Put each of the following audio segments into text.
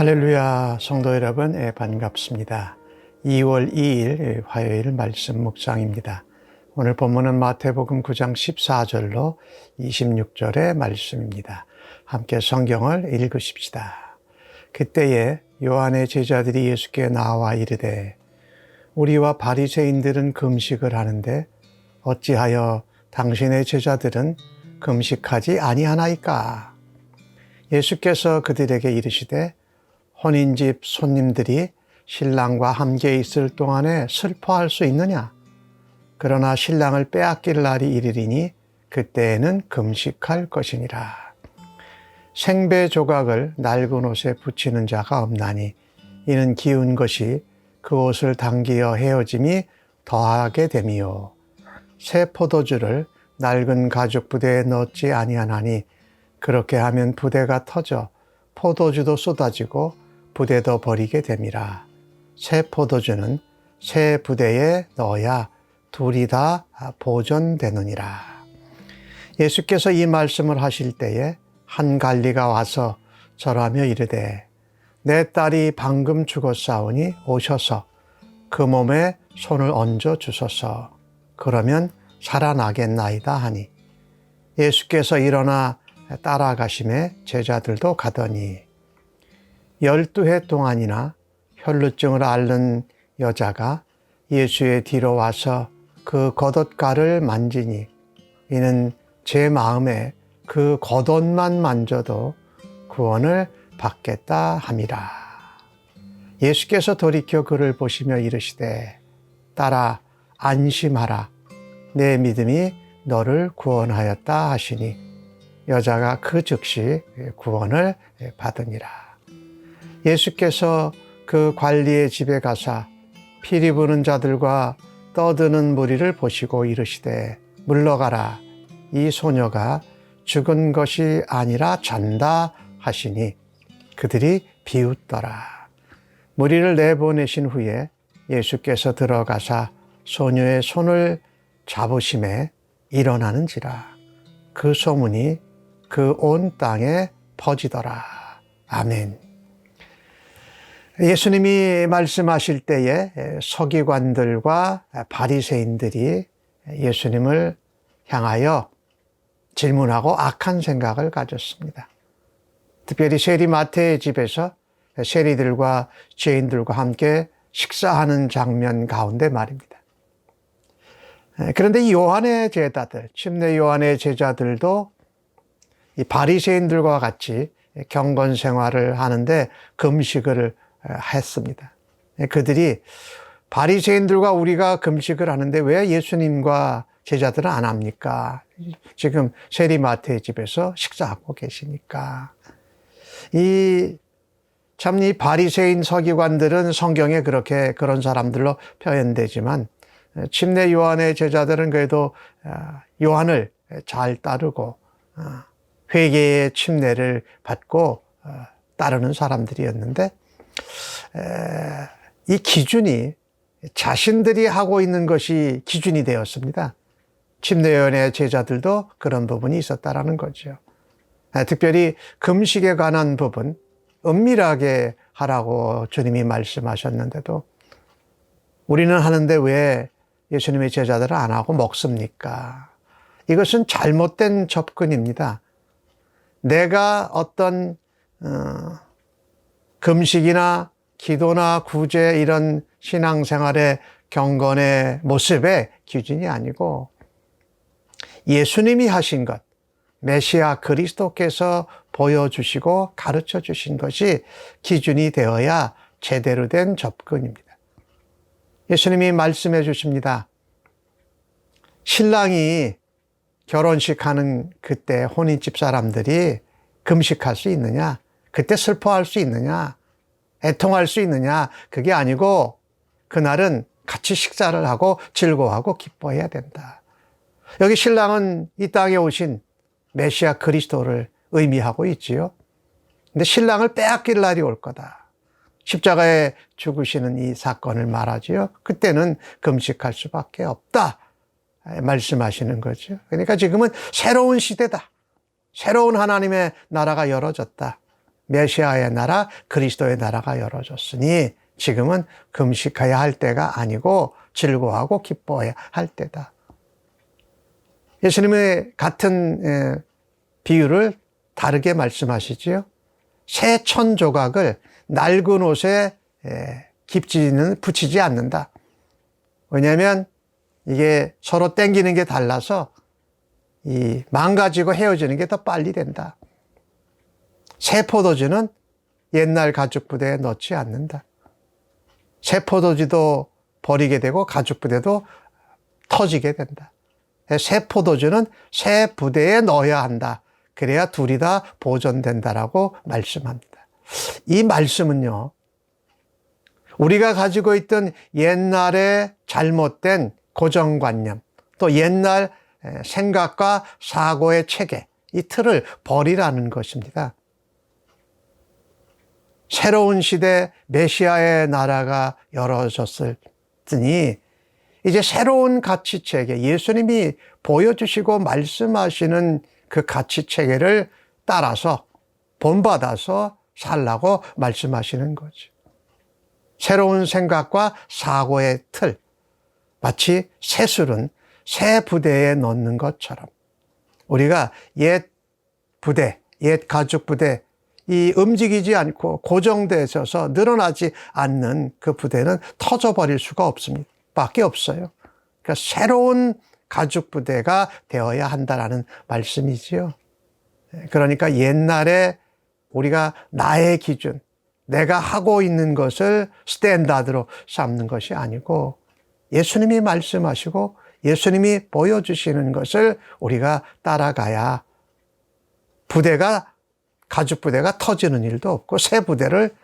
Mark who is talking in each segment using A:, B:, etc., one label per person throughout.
A: 할렐루야, 성도 여러분, 반갑습니다. 2월 2일 화요일 말씀 묵상입니다. 오늘 본문은 마태복음 9장 14절로 26절의 말씀입니다. 함께 성경을 읽으십시다. 그때에 요한의 제자들이 예수께 나와 이르되 우리와 바리새인들은 금식을 하는데 어찌하여 당신의 제자들은 금식하지 아니하나이까? 예수께서 그들에게 이르시되 혼인집 손님들이 신랑과 함께 있을 동안에 슬퍼할 수 있느냐? 그러나 신랑을 빼앗길 날이 이르리니 그때에는 금식할 것이니라. 생배 조각을 낡은 옷에 붙이는 자가 없나니 이는 기운 것이 그 옷을 당기어 헤어짐이 더하게 됨이요. 새 포도주를 낡은 가죽 부대에 넣지 아니하나니 그렇게 하면 부대가 터져 포도주도 쏟아지고 부대도 버리게 됨이라. 새 포도주는 새 부대에 넣어야 둘이 다 보존되느니라. 예수께서 이 말씀을 하실 때에 한 관리가 와서 절하며 이르되 내 딸이 방금 죽었사오니 오셔서 그 몸에 손을 얹어 주소서. 그러면 살아나겠나이다 하니 예수께서 일어나 따라가심에 제자들도 가더니 12해 동안이나 혈루증을 앓는 여자가 예수의 뒤로 와서 그 겉옷가를 만지니 이는 제 마음에 그 겉옷만 만져도 구원을 받겠다 함이라. 예수께서 돌이켜 그를 보시며 이르시되 딸아 안심하라. 내 믿음이 너를 구원하였다 하시니 여자가 그 즉시 구원을 받으니라. 예수께서 그 관리의 집에 가사 피리 부는 자들과 떠드는 무리를 보시고 이르시되 물러가라. 이 소녀가 죽은 것이 아니라 잔다 하시니 그들이 비웃더라. 무리를 내보내신 후에 예수께서 들어가사 소녀의 손을 잡으심에 일어나는지라. 그 소문이 그 온 땅에 퍼지더라. 아멘. 예수님이 말씀하실 때에 서기관들과 바리새인들이 예수님을 향하여 질문하고 악한 생각을 가졌습니다. 특별히 세리 마태의 집에서 세리들과 죄인들과 함께 식사하는 장면 가운데 말입니다. 그런데 이 요한의 제자들, 침례 요한의 제자들도 이 바리새인들과 같이 경건 생활을 하는데 금식을 했습니다. 그들이 바리새인들과 우리가 금식을 하는데 왜 예수님과 제자들은 안 합니까? 지금 세리 마태의 집에서 식사하고 계시니까. 이 바리새인 서기관들은 성경에 그렇게 그런 사람들로 표현되지만 침례 요한의 제자들은 그래도 요한을 잘 따르고 회개의 침례를 받고 따르는 사람들이었는데 이 기준이 자신들이 하고 있는 것이 기준이 되었습니다. 침례 요한의 제자들도 그런 부분이 있었다라는 거죠. 특별히 금식에 관한 부분 은밀하게 하라고 주님이 말씀하셨는데도 우리는 하는데 왜 예수님의 제자들은 안 하고 먹습니까? 이것은 잘못된 접근입니다. 내가 어떤 금식이나 기도나 구제 이런 신앙생활의 경건의 모습의 기준이 아니고 예수님이 하신 것, 메시아 그리스도께서 보여주시고 가르쳐 주신 것이 기준이 되어야 제대로 된 접근입니다. 예수님이 말씀해 주십니다. 신랑이 결혼식 하는 그때 혼인집 사람들이 금식할 수 있느냐? 그때 슬퍼할 수 있느냐? 애통할 수 있느냐? 그게 아니고 그날은 같이 식사를 하고 즐거워하고 기뻐해야 된다. 여기 신랑은 이 땅에 오신 메시아 그리스도를 의미하고 있지요. 근데 신랑을 빼앗길 날이 올 거다. 십자가에 죽으시는 이 사건을 말하지요. 그때는 금식할 수밖에 없다. 말씀하시는 거죠. 그러니까 지금은 새로운 시대다. 새로운 하나님의 나라가 열어졌다. 메시아의 나라, 그리스도의 나라가 열어졌으니 지금은 금식해야 할 때가 아니고 즐거워하고 기뻐해야 할 때다. 예수님의 같은 비유를 다르게 말씀하시지요. 새 천 조각을 낡은 옷에 붙이지 않는다. 왜냐하면 이게 서로 땡기는 게 달라서 망가지고 헤어지는 게 더 빨리 된다. 새 포도주는 옛날 가죽 부대에 넣지 않는다. 새 포도주도 버리게 되고 가죽 부대도 터지게 된다. 새 포도주는 새 부대에 넣어야 한다. 그래야 둘이 다 보존된다라고 말씀합니다. 이 말씀은요, 우리가 가지고 있던 옛날의 잘못된 고정관념, 또 옛날 생각과 사고의 체계, 이 틀을 버리라는 것입니다. 새로운 시대 메시아의 나라가 열어졌으니 이제 새로운 가치체계, 예수님이 보여주시고 말씀하시는 그 가치체계를 따라서 본받아서 살라고 말씀하시는 거죠. 새로운 생각과 사고의 틀, 마치 새술은 새 부대에 넣는 것처럼 우리가 옛 부대, 옛 가죽 부대, 이 움직이지 않고 고정되어 있어서 늘어나지 않는 그 부대는 터져버릴 수가 없습니다. 밖에 없어요. 그러니까 새로운 가죽 부대가 되어야 한다라는 말씀이지요. 그러니까 옛날에 우리가 나의 기준, 내가 하고 있는 것을 스탠다드로 삼는 것이 아니고 예수님이 말씀하시고 예수님이 보여주시는 것을 우리가 따라가야 가죽 부대가 터지는 일도 없고 새 부대를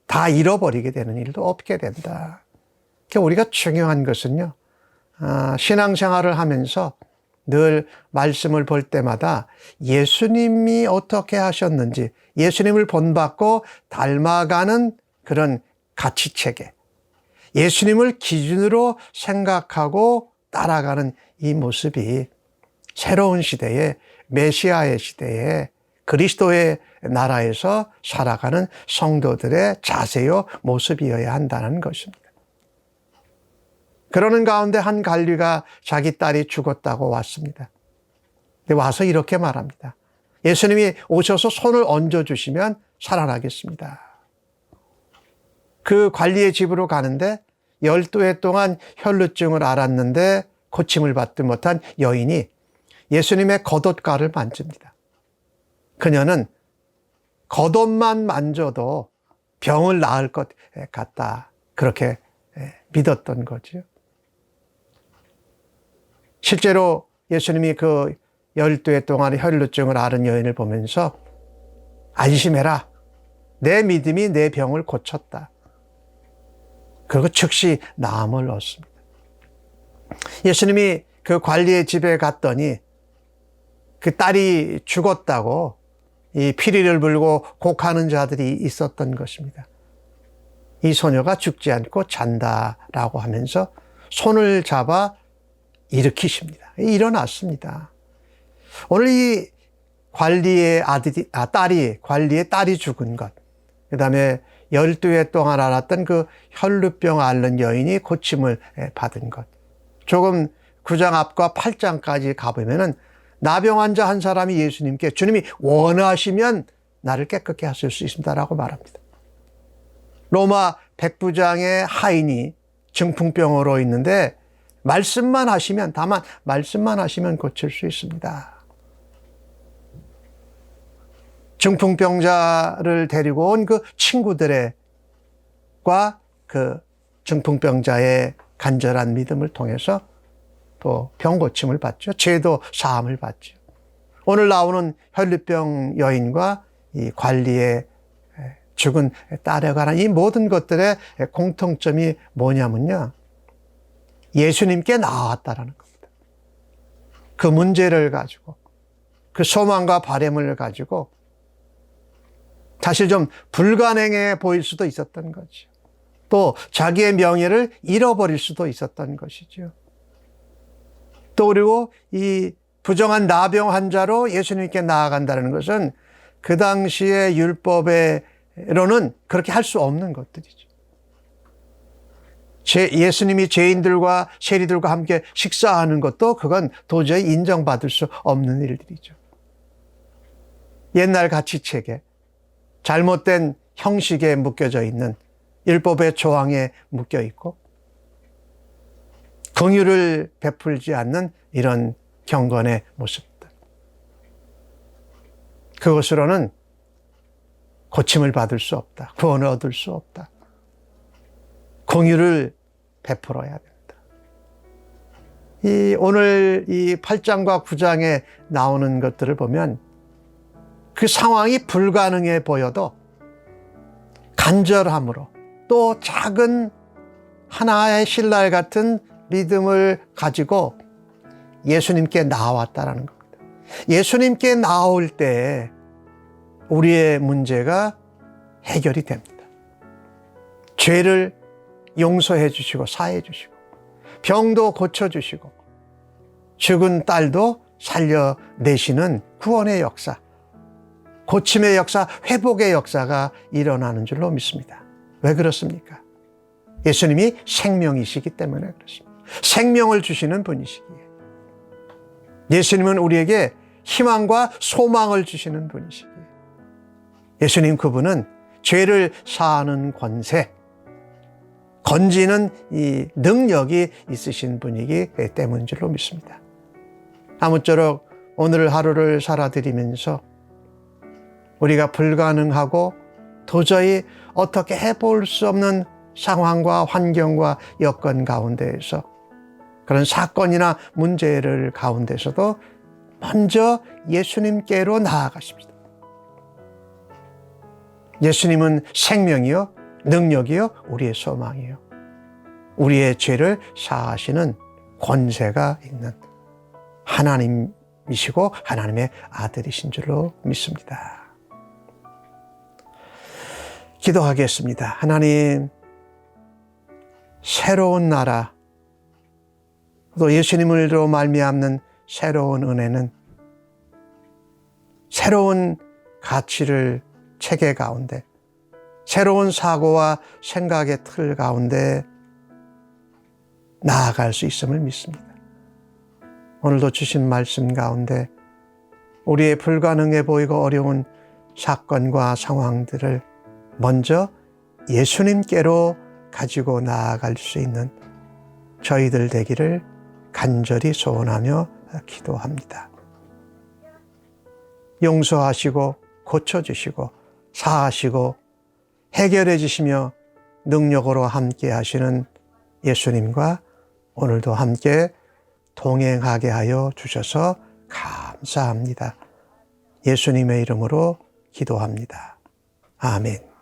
A: 다 잃어버리게 되는 일도 없게 된다. 그러니까 우리가 중요한 것은요, 신앙생활을 하면서 늘 말씀을 볼 때마다 예수님이 어떻게 하셨는지, 예수님을 본받고 닮아가는 그런 가치체계, 예수님을 기준으로 생각하고 따라가는 이 모습이 새로운 시대에, 메시아의 시대에 그리스도의 나라에서 살아가는 성도들의 자세요 모습이어야 한다는 것입니다. 그러는 가운데 한 관리가 자기 딸이 죽었다고 왔습니다. 근데 와서 이렇게 말합니다. 예수님이 오셔서 손을 얹어주시면 살아나겠습니다. 그 관리의 집으로 가는데 12해 동안 혈루증을 앓았는데 고침을 받지 못한 여인이 예수님의 겉옷가를 만집니다. 그녀는 겉옷만 만져도 병을 나을 것 같다. 그렇게 믿었던 거죠. 실제로 예수님이 그 12해 동안 혈루증을 앓은 여인을 보면서 안심해라. 내 믿음이 내 병을 고쳤다. 그리고 즉시 나음을 얻습니다. 예수님이 그 관리의 집에 갔더니 그 딸이 죽었다고 이 피리를 불고 곡하는 자들이 있었던 것입니다. 이 소녀가 죽지 않고 잔다라고 하면서 손을 잡아 일으키십니다. 일어났습니다. 오늘 이 관리의 관리의 딸이 죽은 것, 그 다음에 12해 동안 앓았던 그 혈루병 앓는 여인이 고침을 받은 것. 조금 9장 앞과 8장까지 가보면은 나병 환자 한 사람이 예수님께 주님이 원하시면 나를 깨끗게 하실 수 있습니다라고 말합니다. 로마 백부장의 하인이 증풍병으로 있는데 다만 말씀만 하시면 고칠 수 있습니다. 증풍병자를 데리고 온 그 친구들과 그 증풍병자의 간절한 믿음을 통해서 또 병고침을 받죠. 죄도 사함을 받죠. 오늘 나오는 혈루병 여인과 이 관리의 죽은 딸에 관한 이 모든 것들의 공통점이 뭐냐면요, 예수님께 나왔다라는 겁니다. 그 문제를 가지고, 그 소망과 바람을 가지고 사실 좀 불가능해 보일 수도 있었던 거죠. 또 자기의 명예를 잃어버릴 수도 있었던 것이죠. 또 그리고 이 부정한 나병 환자로 예수님께 나아간다는 것은 그 당시의 율법으로는 그렇게 할 수 없는 것들이죠. 예수님이 죄인들과 세리들과 함께 식사하는 것도 그건 도저히 인정받을 수 없는 일들이죠. 옛날 가치체계, 잘못된 형식에 묶여져 있는 율법의 조항에 묶여 있고 긍휼을 베풀지 않는 이런 경건의 모습들. 그것으로는 고침을 받을 수 없다. 구원을 얻을 수 없다. 긍휼을 베풀어야 된다. 오늘 이 8장과 9장에 나오는 것들을 보면 그 상황이 불가능해 보여도 간절함으로 또 작은 하나의 신랄 같은 믿음을 가지고 예수님께 나아왔다라는 겁니다. 예수님께 나올 때 우리의 문제가 해결이 됩니다. 죄를 용서해 주시고 사해 주시고 병도 고쳐 주시고 죽은 딸도 살려내시는 구원의 역사, 고침의 역사, 회복의 역사가 일어나는 줄로 믿습니다. 왜 그렇습니까? 예수님이 생명이시기 때문에 그렇습니다. 생명을 주시는 분이시기에. 예수님은 우리에게 희망과 소망을 주시는 분이시기에. 예수님 그분은 죄를 사하는 권세, 건지는 이 능력이 있으신 분이기 때문인 줄로 믿습니다. 아무쪼록 오늘 하루를 살아드리면서 우리가 불가능하고 도저히 어떻게 해볼 수 없는 상황과 환경과 여건 가운데에서 그런 사건이나 문제를 가운데서도 먼저 예수님께로 나아가십시다. 예수님은 생명이요, 능력이요, 우리의 소망이요. 우리의 죄를 사하시는 권세가 있는 하나님이시고 하나님의 아들이신 줄로 믿습니다. 기도하겠습니다. 하나님, 새로운 나라, 또 예수님으로 말미암는 새로운 은혜는 새로운 가치를 체계 가운데, 새로운 사고와 생각의 틀 가운데 나아갈 수 있음을 믿습니다. 오늘도 주신 말씀 가운데 우리의 불가능해 보이고 어려운 사건과 상황들을 먼저 예수님께로 가지고 나아갈 수 있는 저희들 되기를 간절히 소원하며 기도합니다. 용서하시고 고쳐주시고 사하시고 해결해 주시며 능력으로 함께 하시는 예수님과 오늘도 함께 동행하게 하여 주셔서 감사합니다. 예수님의 이름으로 기도합니다. 아멘.